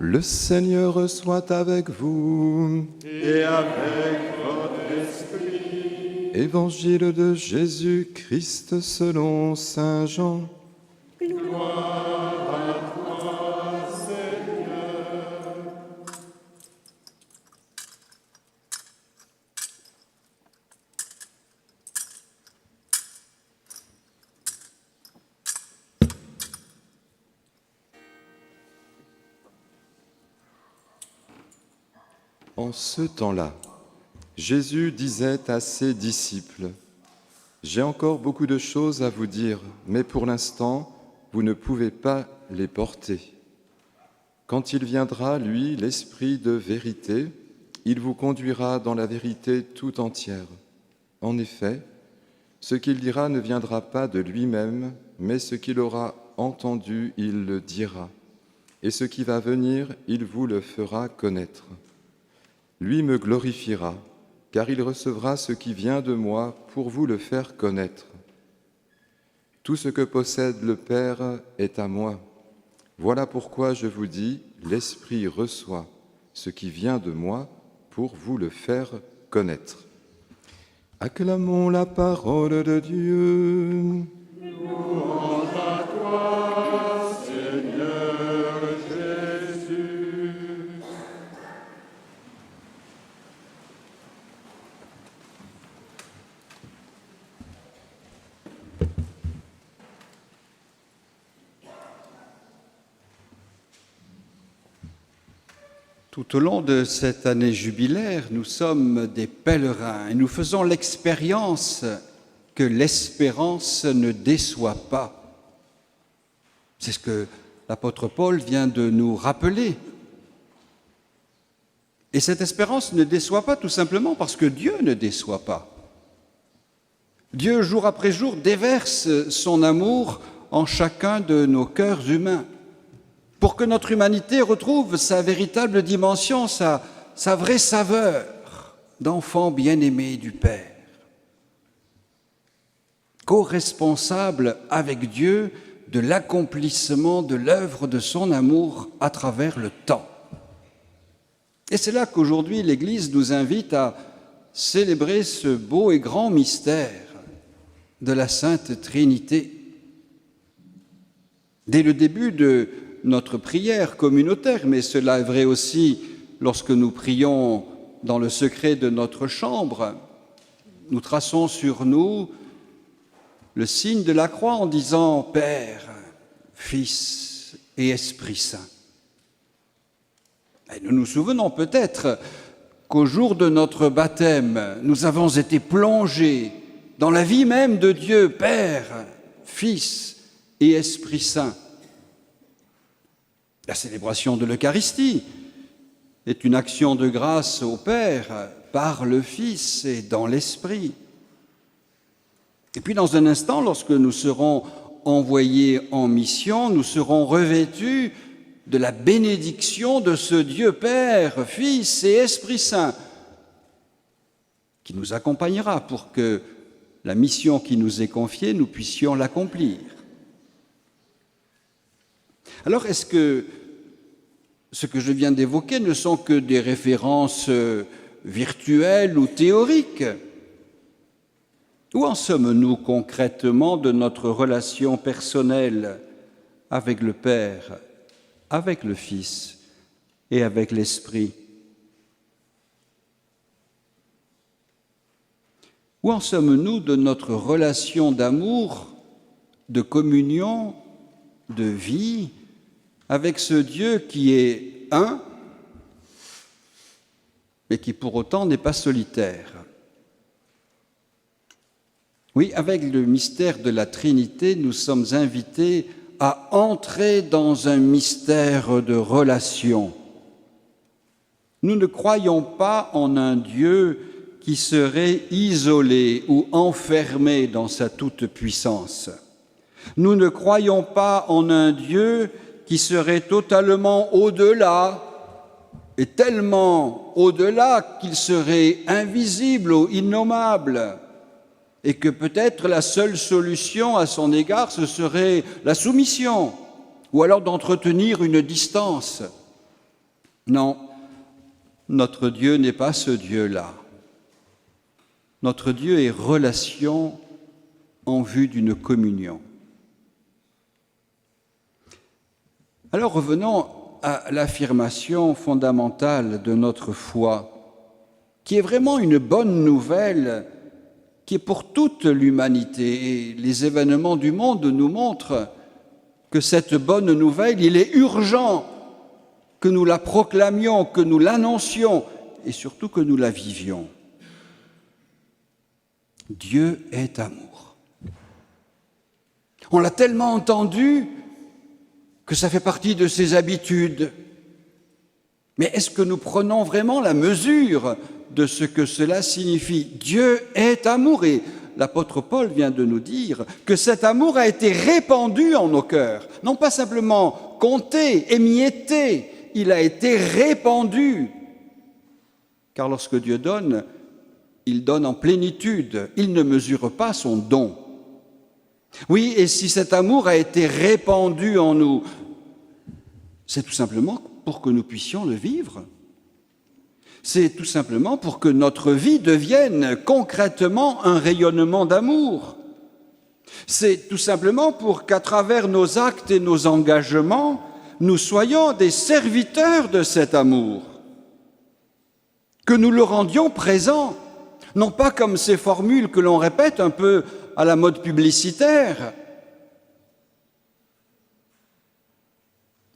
Le Seigneur soit avec vous. Et avec votre esprit. Évangile de Jésus-Christ selon saint Jean. Gloire à toi, Seigneur. En ce temps-là, Jésus disait à ses disciples, « J'ai encore beaucoup de choses à vous dire, mais pour l'instant, vous ne pouvez pas les porter. Quand il viendra, lui, l'Esprit de vérité, il vous conduira dans la vérité tout entière. En effet, ce qu'il dira ne viendra pas de lui-même, mais ce qu'il aura entendu, il le dira. Et ce qui va venir, il vous le fera connaître. Lui me glorifiera, car il recevra ce qui vient de moi pour vous le faire connaître. Tout ce que possède le Père est à moi. Voilà pourquoi je vous dis, l'Esprit reçoit ce qui vient de moi pour vous le faire connaître. » Acclamons la parole de Dieu. Louange à toi, Seigneur Jésus. Tout au long de cette année jubilaire, nous sommes des pèlerins et nous faisons l'expérience que l'espérance ne déçoit pas. C'est ce que l'apôtre Paul vient de nous rappeler. Et cette espérance ne déçoit pas tout simplement parce que Dieu ne déçoit pas. Dieu, jour après jour, déverse son amour en chacun de nos cœurs humains, pour que notre humanité retrouve sa véritable dimension, sa vraie saveur d'enfant bien-aimé du Père. Co-responsable avec Dieu de l'accomplissement de l'œuvre de son amour à travers le temps. Et c'est là qu'aujourd'hui l'Église nous invite à célébrer ce beau et grand mystère de la Sainte Trinité. Dès le début de notre prière communautaire, mais cela est vrai aussi lorsque nous prions dans le secret de notre chambre, nous traçons sur nous le signe de la croix en disant « Père, Fils et Esprit Saint ». Et nous nous souvenons peut-être qu'au jour de notre baptême, nous avons été plongés dans la vie même de Dieu, Père, Fils et Esprit Saint. La célébration de l'Eucharistie est une action de grâce au Père par le Fils et dans l'Esprit. Et puis dans un instant, lorsque nous serons envoyés en mission, nous serons revêtus de la bénédiction de ce Dieu Père, Fils et Esprit Saint, qui nous accompagnera pour que la mission qui nous est confiée, nous puissions l'accomplir. Alors, est-ce que ce que je viens d'évoquer ne sont que des références virtuelles ou théoriques? Où en sommes-nous concrètement de notre relation personnelle avec le Père, avec le Fils et avec l'Esprit? Où en sommes-nous de notre relation d'amour, de communion, de vie avec ce Dieu qui est un, mais qui pour autant n'est pas solitaire? Oui, avec le mystère de la Trinité, nous sommes invités à entrer dans un mystère de relation. Nous ne croyons pas en un Dieu qui serait isolé ou enfermé dans sa toute-puissance. Nous ne croyons pas en un Dieu qui serait totalement au-delà, et tellement au-delà qu'il serait invisible ou innommable, et que peut-être la seule solution à son égard, ce serait la soumission, ou alors d'entretenir une distance. Non, notre Dieu n'est pas ce Dieu-là. Notre Dieu est relation en vue d'une communion. Alors revenons à l'affirmation fondamentale de notre foi, qui est vraiment une bonne nouvelle, qui est pour toute l'humanité. Et les événements du monde nous montrent que cette bonne nouvelle, il est urgent que nous la proclamions, que nous l'annoncions et surtout que nous la vivions. Dieu est amour. On l'a tellement entendu que ça fait partie de ses habitudes. Mais est-ce que nous prenons vraiment la mesure de ce que cela signifie? Dieu est amour, et l'apôtre Paul vient de nous dire que cet amour a été répandu en nos cœurs, non pas simplement compté, émietté, il a été répandu. Car lorsque Dieu donne, il donne en plénitude, il ne mesure pas son don. Oui, et si cet amour a été répandu en nous, c'est tout simplement pour que nous puissions le vivre. C'est tout simplement pour que notre vie devienne concrètement un rayonnement d'amour. C'est tout simplement pour qu'à travers nos actes et nos engagements, nous soyons des serviteurs de cet amour, que nous le rendions présent, non pas comme ces formules que l'on répète un peu à la mode publicitaire,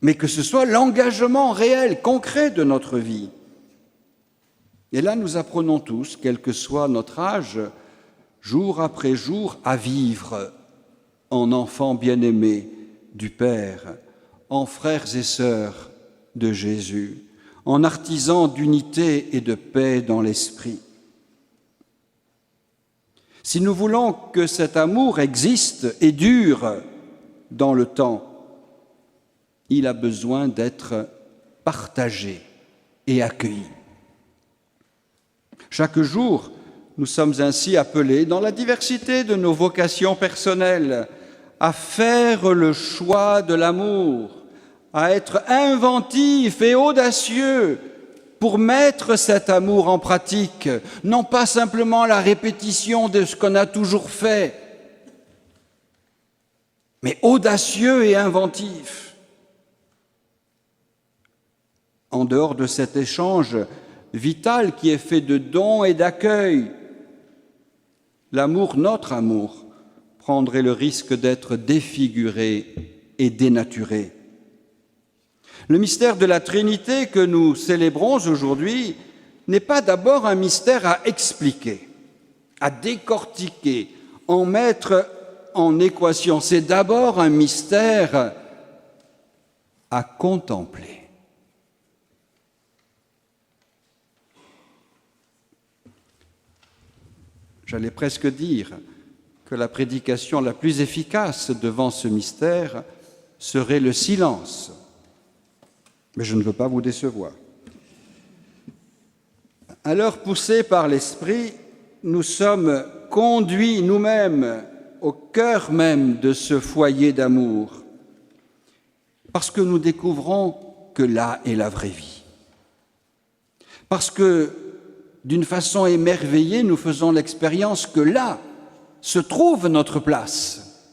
mais que ce soit l'engagement réel, concret de notre vie. Et là, nous apprenons tous, quel que soit notre âge, jour après jour, à vivre en enfants bien-aimés du Père, en frères et sœurs de Jésus, en artisans d'unité et de paix dans l'esprit. Si nous voulons que cet amour existe et dure dans le temps, il a besoin d'être partagé et accueilli. Chaque jour, nous sommes ainsi appelés, dans la diversité de nos vocations personnelles, à faire le choix de l'amour, à être inventifs et audacieux pour mettre cet amour en pratique, non pas simplement la répétition de ce qu'on a toujours fait, mais audacieux et inventifs. En dehors de cet échange vital qui est fait de dons et d'accueil, l'amour, notre amour, prendrait le risque d'être défiguré et dénaturé. Le mystère de la Trinité que nous célébrons aujourd'hui n'est pas d'abord un mystère à expliquer, à décortiquer, en mettre en équation. C'est d'abord un mystère à contempler. J'allais presque dire que la prédication la plus efficace devant ce mystère serait le silence. Mais je ne veux pas vous décevoir. Alors, poussés par l'Esprit, nous sommes conduits nous-mêmes au cœur même de ce foyer d'amour, parce que nous découvrons que là est la vraie vie. Parce que, d'une façon émerveillée, nous faisons l'expérience que là se trouve notre place.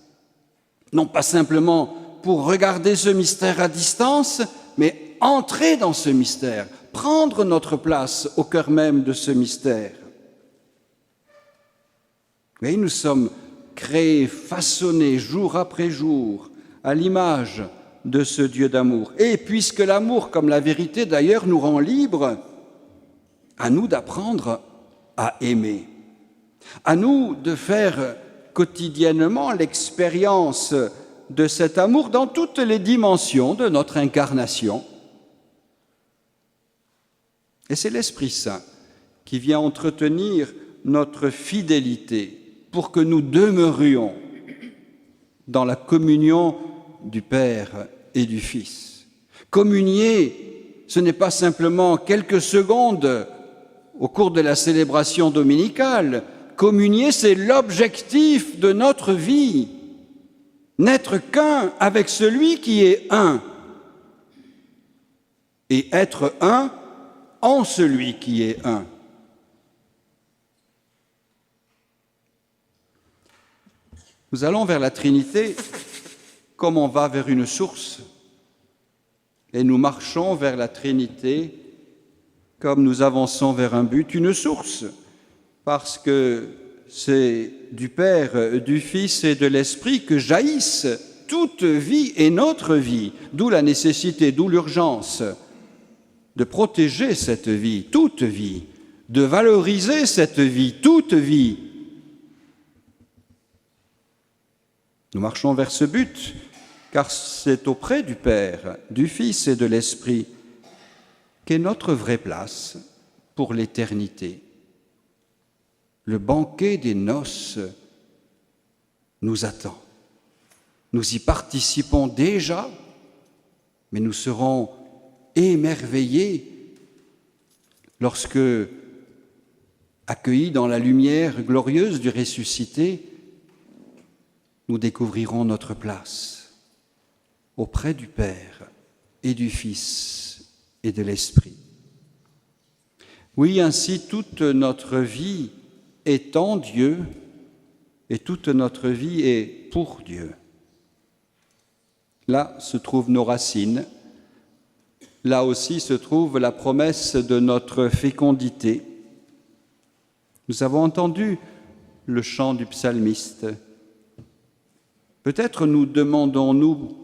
Non pas simplement pour regarder ce mystère à distance, mais entrer dans ce mystère, prendre notre place au cœur même de ce mystère. Oui, nous sommes créés, façonnés jour après jour à l'image de ce Dieu d'amour. Et puisque l'amour, comme la vérité d'ailleurs, nous rend libres, à nous d'apprendre à aimer, à nous de faire quotidiennement l'expérience de cet amour dans toutes les dimensions de notre incarnation. Et c'est l'Esprit Saint qui vient entretenir notre fidélité pour que nous demeurions dans la communion du Père et du Fils. Communier, ce n'est pas simplement quelques secondes au cours de la célébration dominicale. Communier, c'est l'objectif de notre vie. N'être qu'un avec celui qui est un. et être un en celui qui est un. Nous allons vers la Trinité comme on va vers une source, et nous marchons vers la Trinité comme nous avançons vers un but, une source, parce que c'est du Père, du Fils et de l'Esprit que jaillissent toute vie et notre vie, d'où la nécessité, d'où l'urgence de protéger cette vie, toute vie, de valoriser cette vie, toute vie. Nous marchons vers ce but, car c'est auprès du Père, du Fils et de l'Esprit qu'est notre vraie place pour l'éternité. Le banquet des noces nous attend. Nous y participons déjà, mais nous serons émerveillés lorsque, accueillis dans la lumière glorieuse du ressuscité, nous découvrirons notre place auprès du Père et du Fils et de l'Esprit. Oui, ainsi toute notre vie est en Dieu et toute notre vie est pour Dieu. Là se trouvent nos racines, là aussi se trouve la promesse de notre fécondité. Nous avons entendu le chant du psalmiste. Peut-être nous demandons-nous,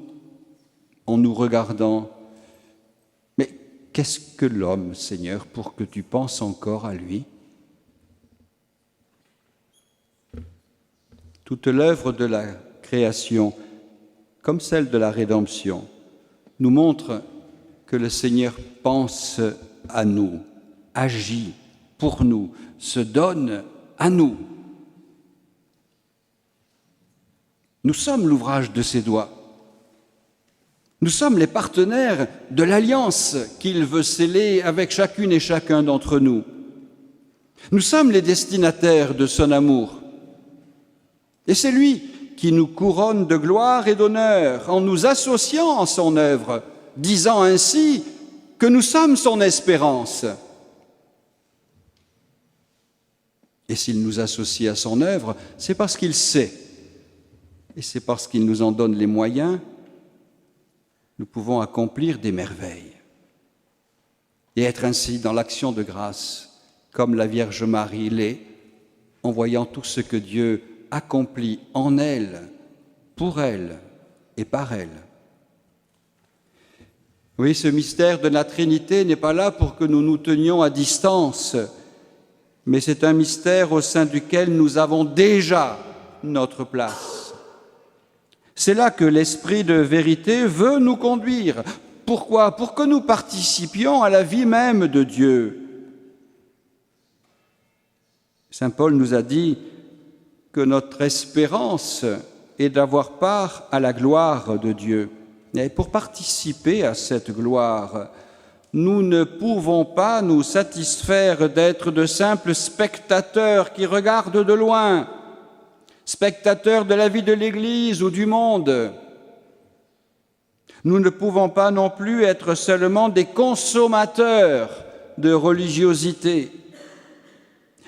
en nous regardant, mais qu'est-ce que l'homme, Seigneur, pour que tu penses encore à lui ? Toute l'œuvre de la création, comme celle de la rédemption, nous montre que le Seigneur pense à nous, agit pour nous, se donne à nous. Nous sommes l'ouvrage de ses doigts. Nous sommes les partenaires de l'alliance qu'il veut sceller avec chacune et chacun d'entre nous. Nous sommes les destinataires de son amour. Et c'est lui qui nous couronne de gloire et d'honneur en nous associant en son œuvre, disant ainsi que nous sommes son espérance. Et s'il nous associe à son œuvre, c'est parce qu'il sait, et c'est parce qu'il nous en donne les moyens, nous pouvons accomplir des merveilles et être ainsi dans l'action de grâce, comme la Vierge Marie l'est, en voyant tout ce que Dieu accomplit en elle, pour elle et par elle. Oui, ce mystère de la Trinité n'est pas là pour que nous nous tenions à distance, mais c'est un mystère au sein duquel nous avons déjà notre place. C'est là que l'Esprit de vérité veut nous conduire. Pourquoi ? Pour que nous participions à la vie même de Dieu. Saint Paul nous a dit que notre espérance est d'avoir part à la gloire de Dieu. Et pour participer à cette gloire, nous ne pouvons pas nous satisfaire d'être de simples spectateurs qui regardent de loin, spectateurs de la vie de l'Église ou du monde. Nous ne pouvons pas non plus être seulement des consommateurs de religiosité.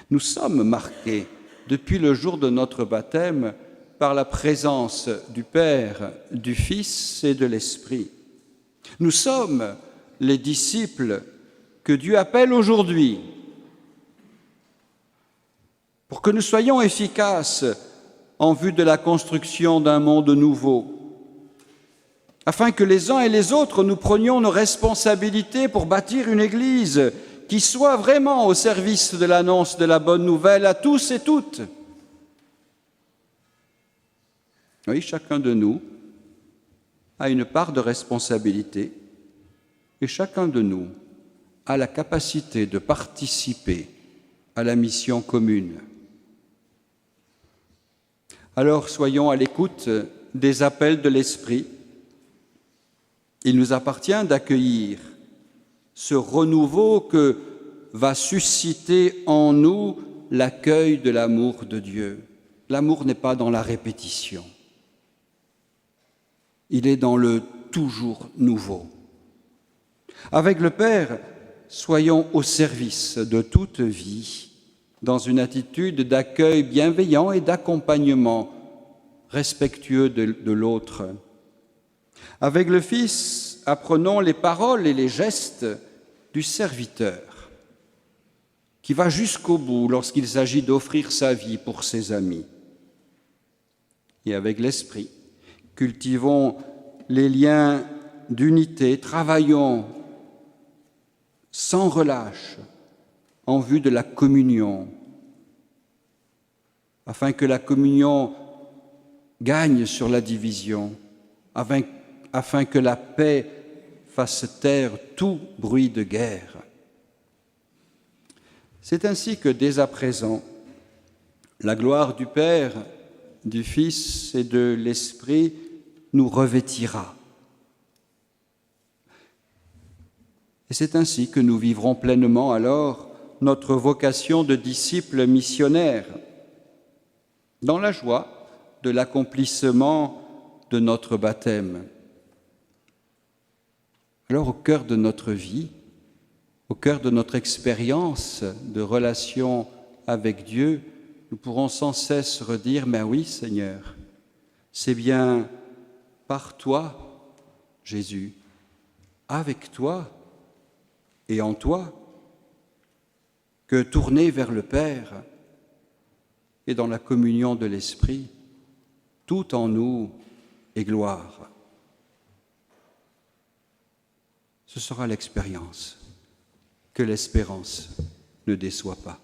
Nous sommes marqués depuis le jour de notre baptême par la présence du Père, du Fils et de l'Esprit. Nous sommes les disciples que Dieu appelle aujourd'hui pour que nous soyons efficaces en vue de la construction d'un monde nouveau, afin que les uns et les autres nous prenions nos responsabilités pour bâtir une Église qui soit vraiment au service de l'annonce de la bonne nouvelle à tous et toutes. Oui, chacun de nous a une part de responsabilité et chacun de nous a la capacité de participer à la mission commune. Alors soyons à l'écoute des appels de l'Esprit. Il nous appartient d'accueillir ce renouveau que va susciter en nous l'accueil de l'amour de Dieu. L'amour n'est pas dans la répétition. Il est dans le toujours nouveau. Avec le Père, soyons au service de toute vie, dans une attitude d'accueil bienveillant et d'accompagnement respectueux de l'autre. Avec le Fils, apprenons les paroles et les gestes du serviteur, qui va jusqu'au bout lorsqu'il s'agit d'offrir sa vie pour ses amis. Et avec l'Esprit, cultivons les liens d'unité, travaillons sans relâche en vue de la communion, afin que la communion gagne sur la division, afin que la paix fasse taire tout bruit de guerre. C'est ainsi que dès à présent, la gloire du Père, du Fils et de l'Esprit nous revêtira. Et c'est ainsi que nous vivrons pleinement alors notre vocation de disciples missionnaires, dans la joie de l'accomplissement de notre baptême. Alors au cœur de notre vie, au cœur de notre expérience de relation avec Dieu, nous pourrons sans cesse redire « Mais oui, Seigneur, c'est bien par toi, Jésus, avec toi et en toi, que tourner vers le Père et dans la communion de l'Esprit, tout en nous est gloire. » Ce sera l'expérience, que l'espérance ne déçoit pas.